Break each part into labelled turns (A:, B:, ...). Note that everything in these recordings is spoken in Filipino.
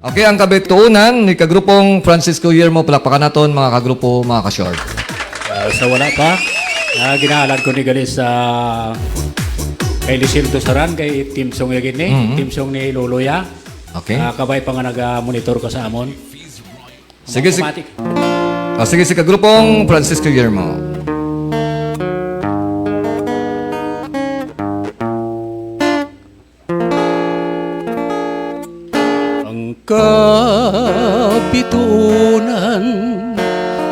A: Okay, ang kabituunan ni kagrupong Francisco Guillermo, palakpakan naton mga kagrupo, mga ka-short.
B: Sa wala pa, ginaalan ko ni gali sa kay Lisildo Saran, kay Team Song Yagin ni, Team Song ni Luluya.
A: Okay.
B: Kabay pa nga nag-monitor ko sa amon.
A: Sige, sige.
B: Automatic.
A: Sige, si kagrupong Francisco Guillermo.
B: Ang kabituunan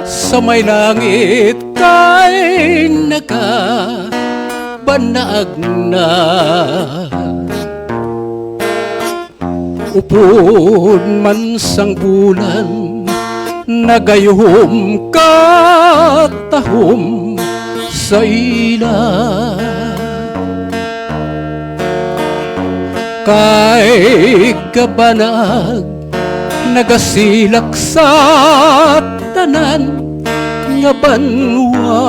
B: sa may langit kay nakabanag na. Upod man sang bulan, nagayom katahom sa ila. Kay kabanag, nagasilak sa tanan nga banwa.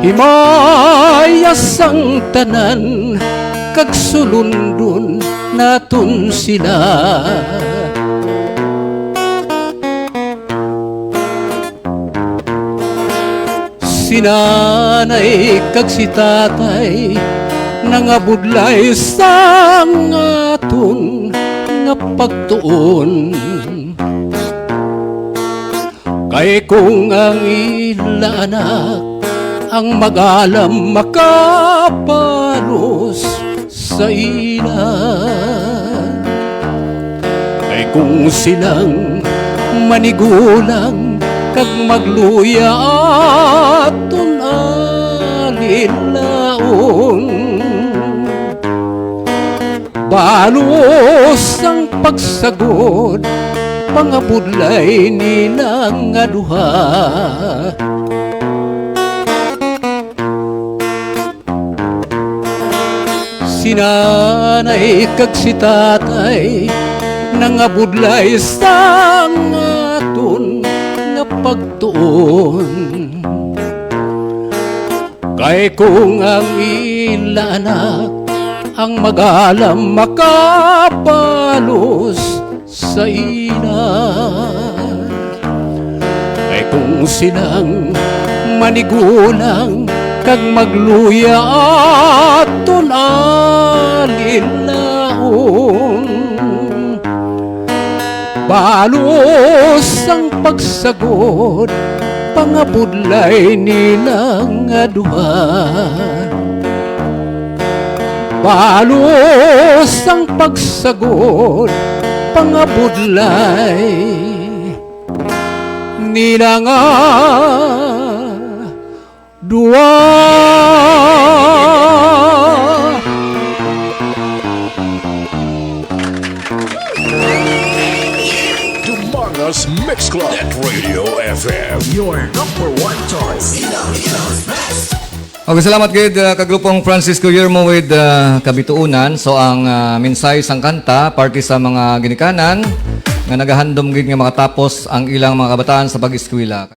B: Himayas ang tanan, kag sulundon naton sila. Sinanay kag si tatay nangabudlay sa aton nga pagtuon. Kay kung ang ila anak ang magalam makapalos sa ila. Kay kung silang manigulang kag magluya aton alilaon. Balos ang pagsagod, pangabudlay nilang nga duha. Sinanay kag si tatay nangabudlay sa aton nga pagtuon. Kay kung ang ila anak ang magalam makapalos sa ila. Kay kung silang manigulang kag magluya aton alilaon. Balos ang pagsagod, pangabudlay nilang nga duha. Balos ang pagsagod, pangabudlay nilang nga duha.
C: Dumangas Mix Club Radio FM, your number one choice.
A: Okay, salamat kayo kagrupong Francisco Guillermo with kabituunan. So ang minsay sang kanta, party sa mga ginikanan nga nagahandom gid nga makatapos ang ilang mga kabataan sa pag-eskwela.